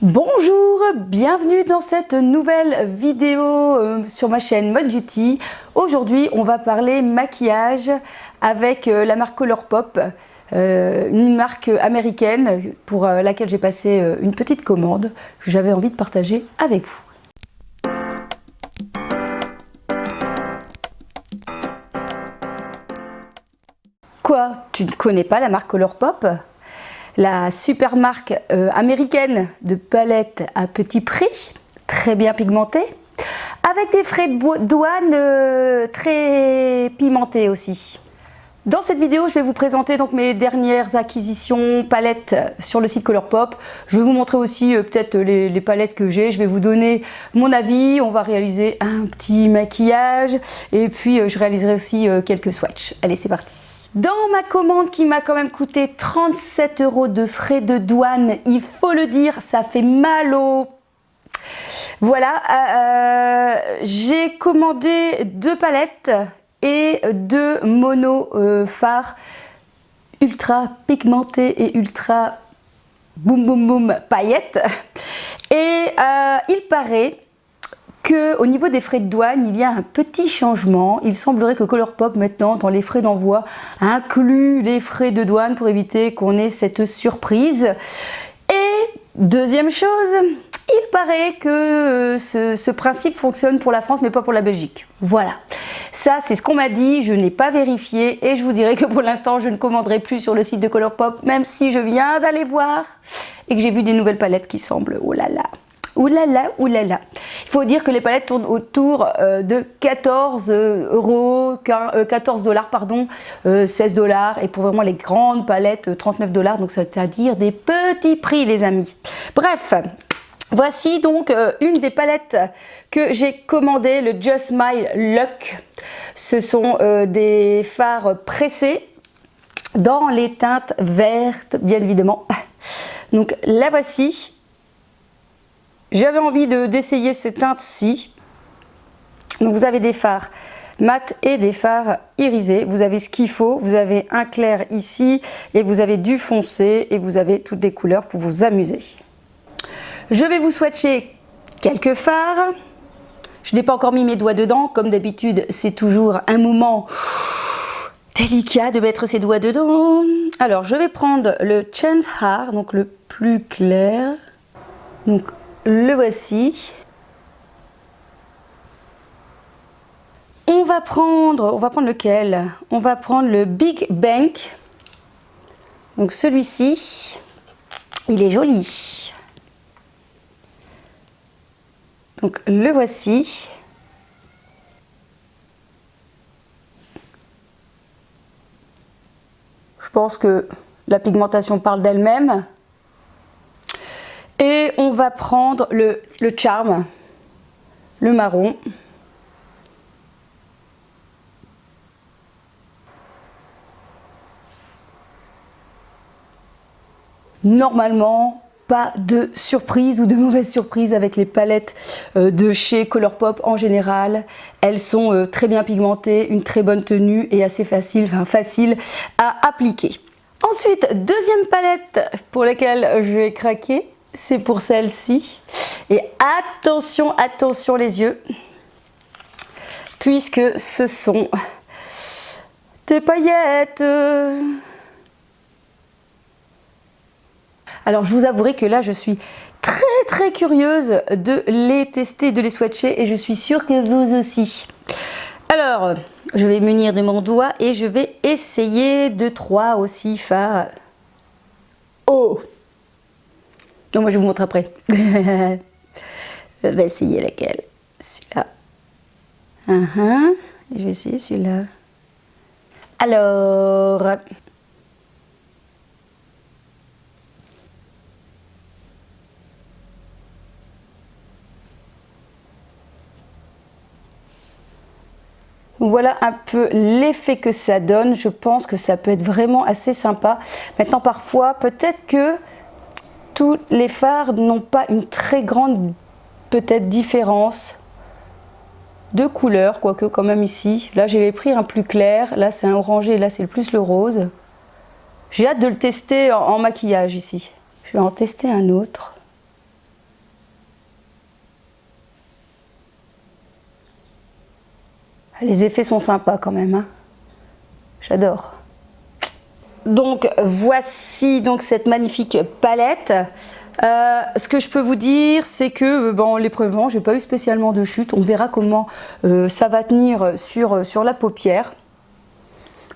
Bonjour, bienvenue dans cette nouvelle vidéo sur ma chaîne Mode Beauty. Aujourd'hui, on va parler maquillage avec la marque Colourpop, une marque américaine pour laquelle j'ai passé une petite commande que j'avais envie de partager avec vous. Quoi, tu ne connais pas la marque Colourpop ? La super marque américaine de palettes à petit prix, très bien pigmentées, avec des frais de douane très pimentés aussi. Dans cette vidéo, je vais vous présenter donc mes dernières acquisitions palettes sur le site Colourpop. Je vais vous montrer aussi peut-être les palettes que j'ai. Je vais vous donner mon avis. On va réaliser un petit maquillage et puis je réaliserai aussi quelques swatchs. Allez, c'est parti. Dans ma commande qui m'a quand même coûté 37 € de frais de douane, il faut le dire, ça fait mal au... Voilà, j'ai commandé 2 palettes et 2 monos fards ultra pigmentés et ultra boum boum boum paillettes. Et il paraît qu'au niveau des frais de douane, il y a un petit changement. Il semblerait que Colourpop maintenant, dans les frais d'envoi, inclut les frais de douane pour éviter qu'on ait cette surprise. Et deuxième chose, il paraît que ce principe fonctionne pour la France mais pas pour la Belgique. Voilà, ça c'est ce qu'on m'a dit, je n'ai pas vérifié et je vous dirai que pour l'instant je ne commanderai plus sur le site de Colourpop, même si je viens d'aller voir et que j'ai vu des nouvelles palettes qui semblent, oh là là. Oulala, oulala. Il faut dire que les palettes tournent autour de 14 €, 14 $, pardon, 16 $. Et pour vraiment les grandes palettes, 39 $. Donc c'est-à-dire des petits prix, les amis. Bref, voici donc une des palettes que j'ai commandées, le Just My Luck. Ce sont des fards pressés dans les teintes vertes, bien évidemment. Donc la voici. J'avais envie d'essayer ces teintes-ci. Donc vous avez des fards mat et des fards irisés. Vous avez ce qu'il faut. Vous avez un clair ici et vous avez du foncé et vous avez toutes des couleurs pour vous amuser. Je vais vous swatcher quelques fards. Je n'ai pas encore mis mes doigts dedans. Comme d'habitude, c'est toujours un moment délicat de mettre ses doigts dedans. Alors, je vais prendre le Chance Heart, donc le plus clair. Donc, le voici. On va prendre lequel? On va prendre le Big Bank. Donc celui-ci, il est joli. Donc le voici. Je pense que la pigmentation parle d'elle-même. Et on va prendre le Charm, le marron. Normalement, pas de surprise ou de mauvaise surprise avec les palettes de chez Colourpop en général. Elles sont très bien pigmentées, une très bonne tenue et assez facile à appliquer. Ensuite, deuxième palette pour laquelle je vais craquer. C'est pour celle-ci. Et attention, attention les yeux. Puisque ce sont des paillettes. Alors je vous avouerai que là je suis très curieuse de les tester, de les swatcher. Et je suis sûre que vous aussi. Alors, je vais munir de mon doigt et je vais essayer 2-3 aussi fards. Oh! Non, moi je vous montre après. Je vais essayer laquelle? Celui-là. Je vais essayer celui-là. Alors. Voilà un peu l'effet que ça donne. Je pense que ça peut être vraiment assez sympa. Maintenant, parfois, peut-être que tous les fards n'ont pas une très grande peut-être différence de couleur, quoique quand même ici. Là j'ai pris un plus clair, là c'est un orangé, là c'est plus le rose. J'ai hâte de le tester en maquillage ici. Je vais en tester un autre. Les effets sont sympas quand même, hein. J'adore. Donc voici donc cette magnifique palette. Ce que je peux vous dire, c'est que en l'épreuvant, j'ai pas eu spécialement de chute. On verra comment ça va tenir sur la paupière.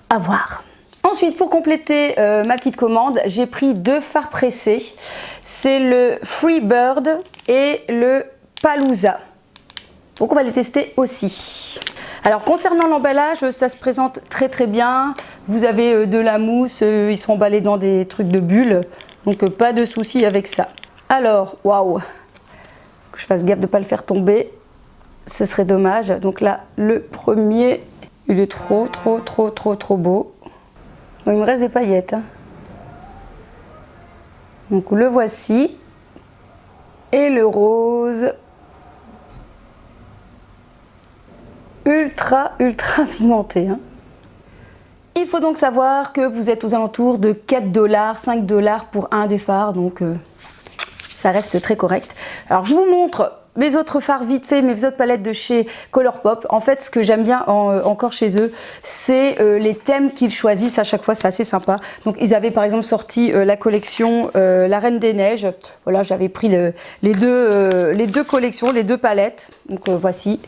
À voir. Ensuite, pour compléter ma petite commande, j'ai pris 2 fards pressés. C'est le Freebird et le Palooza. Donc on va les tester aussi. Alors concernant l'emballage, ça se présente très très bien. Vous avez de la mousse, ils sont emballés dans des trucs de bulles. Donc pas de souci avec ça. Alors, waouh, que je fasse gaffe de ne pas le faire tomber. Ce serait dommage. Donc là, le premier, il est trop beau. Bon, il me reste des paillettes, hein. Donc le voici. Et le rose. Ultra pigmenté, hein. Il faut donc savoir que vous êtes aux alentours de 4 $, 5 $ pour un des fards, donc ça reste très correct. Alors je vous montre mes autres fards vite fait, mes autres palettes de chez Colourpop. En fait, ce que j'aime bien encore chez eux, c'est les thèmes qu'ils choisissent à chaque fois, c'est assez sympa. Donc ils avaient par exemple sorti la collection La Reine des Neiges. Voilà, j'avais pris les deux collections, les 2 palettes. Donc voici.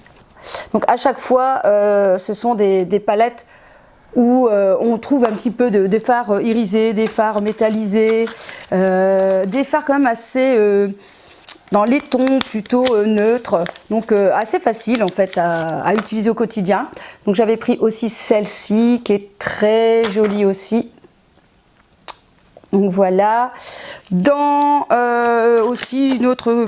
Donc à chaque fois, ce sont des palettes où on trouve un petit peu de fards irisés, des fards métallisés, des fards quand même assez dans les tons plutôt neutres, donc assez facile en fait à utiliser au quotidien. Donc j'avais pris aussi celle-ci qui est très jolie aussi. Donc voilà. Dans aussi une autre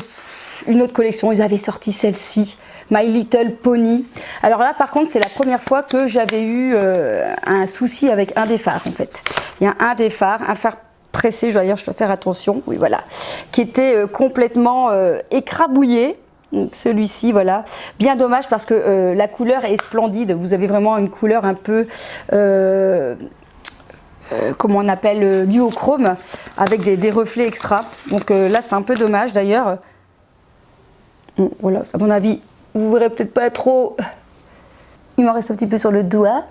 collection, ils avaient sorti celle-ci. My Little Pony. Alors là par contre c'est la première fois que j'avais eu un souci avec un des fards en fait. Il y a un des fards, un phare pressé, d'ailleurs je dois faire attention, oui voilà, qui était complètement écrabouillé. Celui-ci voilà, bien dommage parce que la couleur est splendide, vous avez vraiment une couleur un peu comment on appelle, duochrome avec des reflets extra. Donc là c'est un peu dommage d'ailleurs. Voilà, à mon avis vous verrez peut-être pas trop, il m'en reste un petit peu sur le doigt.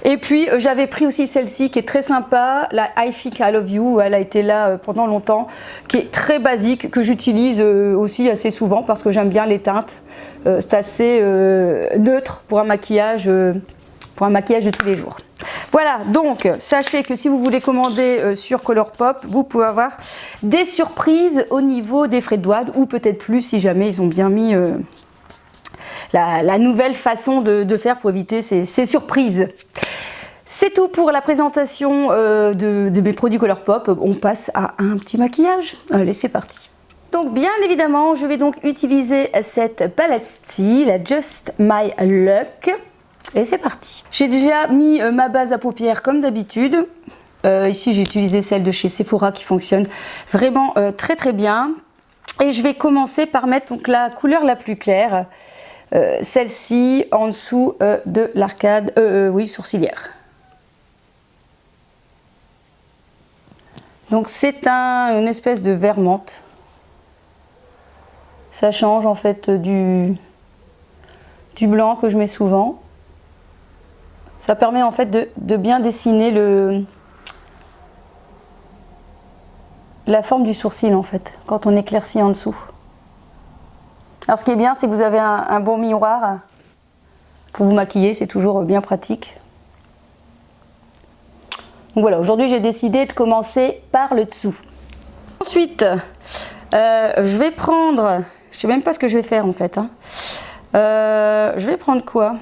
Et puis j'avais pris aussi celle-ci qui est très sympa, la I Think I Love You, elle a été là pendant longtemps, qui est très basique, que j'utilise aussi assez souvent parce que j'aime bien les teintes. C'est assez neutre pour un maquillage de tous les jours. Voilà, donc sachez que si vous voulez commander sur Colourpop, vous pouvez avoir des surprises au niveau des frais de douane, ou peut-être plus si jamais ils ont bien mis la nouvelle façon de faire pour éviter ces surprises. C'est tout pour la présentation de mes produits Colourpop. On passe à un petit maquillage. Allez, c'est parti. Donc bien évidemment, je vais donc utiliser cette palette-ci, la Just My Luck. Et c'est parti. J'ai déjà mis ma base à paupières comme d'habitude. Ici, j'ai utilisé celle de chez Sephora qui fonctionne vraiment très bien. Et je vais commencer par mettre donc la couleur la plus claire. Celle-ci en dessous de l'arcade sourcilière. Donc c'est une espèce de vert menthe. Ça change en fait du blanc que je mets souvent. Ça permet en fait de bien dessiner la forme du sourcil en fait, quand on éclaircit en dessous. Alors ce qui est bien, c'est que vous avez un bon miroir pour vous maquiller, c'est toujours bien pratique. Donc voilà, aujourd'hui j'ai décidé de commencer par le dessous. Ensuite, je vais prendre, je sais même pas ce que je vais faire en fait, hein. Je vais prendre quoi?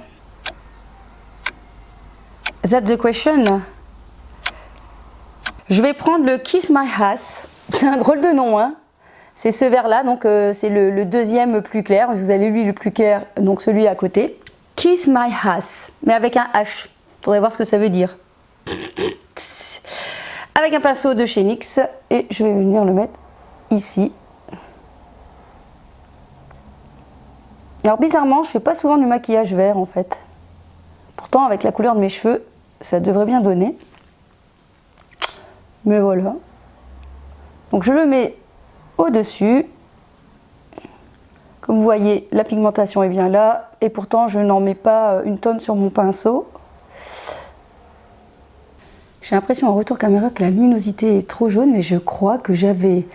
That's the question. Je vais prendre le Kiss My Ass. C'est un drôle de nom, hein. C'est ce vert là, donc c'est le deuxième plus clair. Vous avez lui le plus clair, donc celui à côté. Kiss My Ass, mais avec un H. Faudrait voir ce que ça veut dire. Avec un pinceau de chez NYX, et je vais venir le mettre ici. Alors bizarrement, je fais pas souvent du maquillage vert en fait. Pourtant, avec la couleur de mes cheveux, ça devrait bien donner. Mais voilà. Donc je le mets au-dessus. Comme vous voyez, la pigmentation est bien là. Et pourtant, je n'en mets pas une tonne sur mon pinceau. J'ai l'impression en retour caméra que la luminosité est trop jaune. Mais je crois que j'avais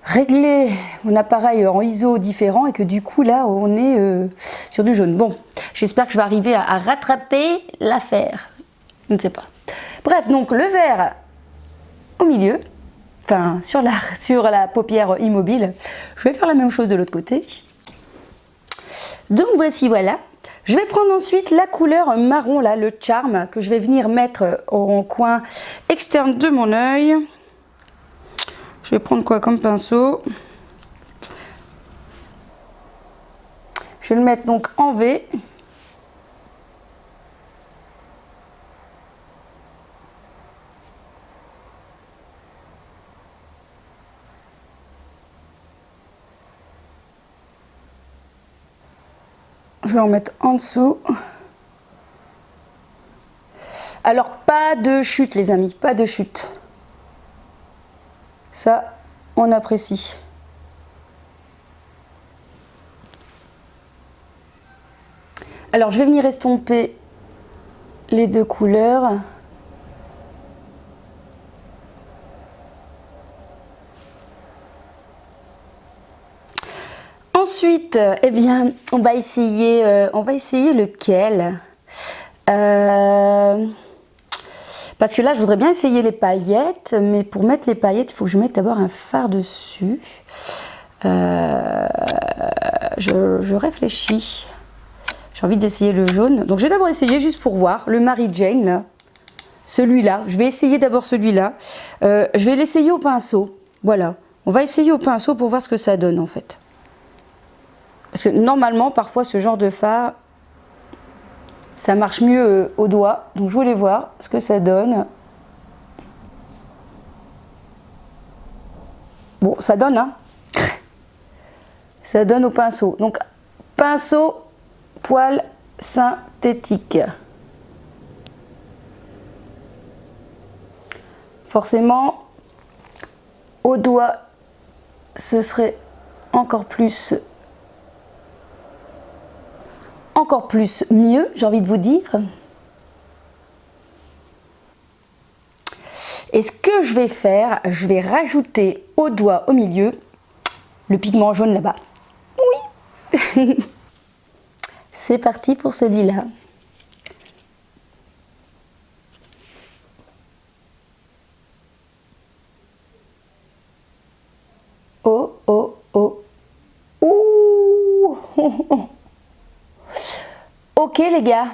réglé mon appareil en ISO différent. Et que du coup, là, on est sur du jaune. Bon, j'espère que je vais arriver à rattraper l'affaire. Je ne sais pas. Bref, donc le vert au milieu. Enfin, sur la paupière immobile. Je vais faire la même chose de l'autre côté. Donc voici, voilà. Je vais prendre ensuite la couleur marron, là, le Charm, que je vais venir mettre en coin externe de mon œil. Je vais prendre quoi comme pinceau? Je vais le mettre donc en V. Je vais en mettre en dessous. Alors, pas de chute, les amis, pas de chute. Ça, on apprécie. Alors, je vais venir estomper les deux couleurs. Ensuite, eh bien, on va essayer lequel parce que là, je voudrais bien essayer les paillettes, mais pour mettre les paillettes, il faut que je mette d'abord un fard dessus. Je réfléchis. J'ai envie d'essayer le jaune. Donc, je vais d'abord essayer juste pour voir le Mary Jane, là. Celui-là. Je vais essayer d'abord celui-là. Je vais l'essayer au pinceau. Voilà. On va essayer au pinceau pour voir ce que ça donne, en fait. Parce que normalement, parfois, ce genre de fard, ça marche mieux au doigt. Donc, je voulais voir ce que ça donne. Bon, ça donne, hein. Ça donne au pinceau. Donc, pinceau, poil synthétique. Forcément, au doigt, ce serait encore plus mieux, j'ai envie de vous dire. Et ce que je vais faire, je vais rajouter au doigt au milieu le pigment jaune là-bas. Oui. C'est parti pour celui-là. Oh, oh, oh. Ouh. Ok les gars.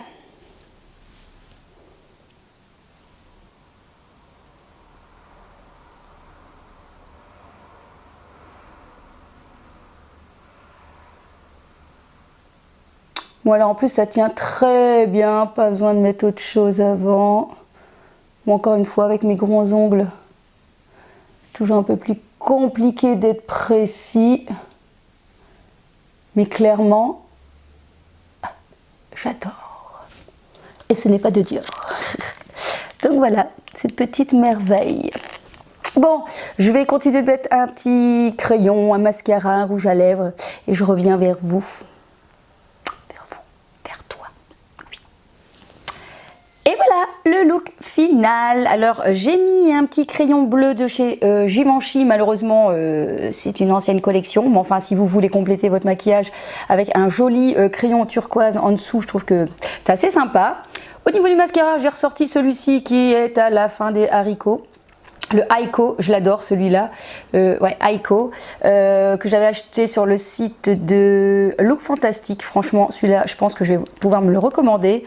Bon alors en plus ça tient très bien, pas besoin de mettre autre chose avant. Bon, encore une fois avec mes gros ongles, c'est toujours un peu plus compliqué d'être précis. Mais clairement, j'adore. Et ce n'est pas de Dior. Donc voilà, cette petite merveille. Bon, je vais continuer de mettre un petit crayon, un mascara, un rouge à lèvres. Et je reviens vers vous. Vers toi. Oui. Et voilà, le look final. Alors, j'ai mis un petit crayon bleu de chez Givenchy. Malheureusement, c'est une ancienne collection. Mais enfin, si vous voulez compléter votre maquillage avec un joli crayon turquoise en dessous, je trouve que c'est assez sympa. Au niveau du mascara, j'ai ressorti celui-ci qui est à la fin des haricots. Le Aiko, je l'adore celui-là, ouais, Aiko, que j'avais acheté sur le site de Look Fantastique. Franchement, celui-là, je pense que je vais pouvoir me le recommander.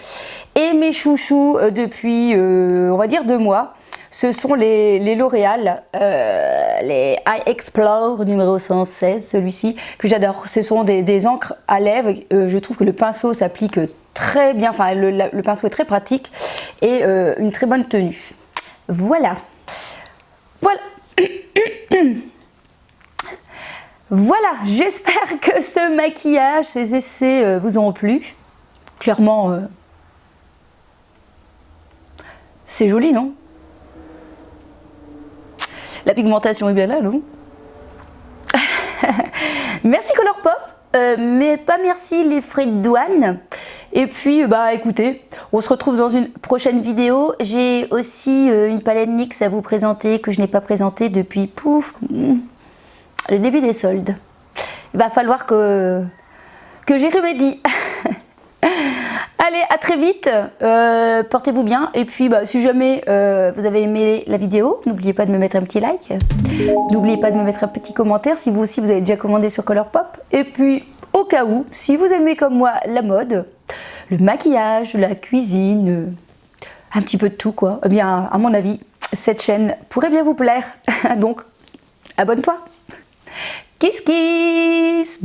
Et mes chouchous depuis, on va dire 2 mois, ce sont les L'Oréal, les I Explore numéro 116, celui-ci, que j'adore. Ce sont des encres à lèvres. Je trouve que le pinceau s'applique très bien, enfin, le pinceau est très pratique et une très bonne tenue. Voilà. Voilà, voilà, j'espère que ce maquillage, ces essais vous ont plu. Clairement, c'est joli, non? La pigmentation est bien là, non? Merci Colourpop, mais pas merci les frais de douane. Et puis bah écoutez, on se retrouve dans une prochaine vidéo. J'ai aussi une palette NYX à vous présenter que je n'ai pas présentée depuis le début des soldes. Il va falloir que j'y remédie. Allez, à très vite, portez-vous bien, et puis bah, si jamais vous avez aimé la vidéo, n'oubliez pas de me mettre un petit like, n'oubliez pas de me mettre un petit commentaire si vous aussi vous avez déjà commandé sur Colourpop, et puis au cas où, si vous aimez comme moi la mode, le maquillage, la cuisine, un petit peu de tout quoi, eh bien à mon avis, cette chaîne pourrait bien vous plaire, donc abonne-toi. Kiss kiss.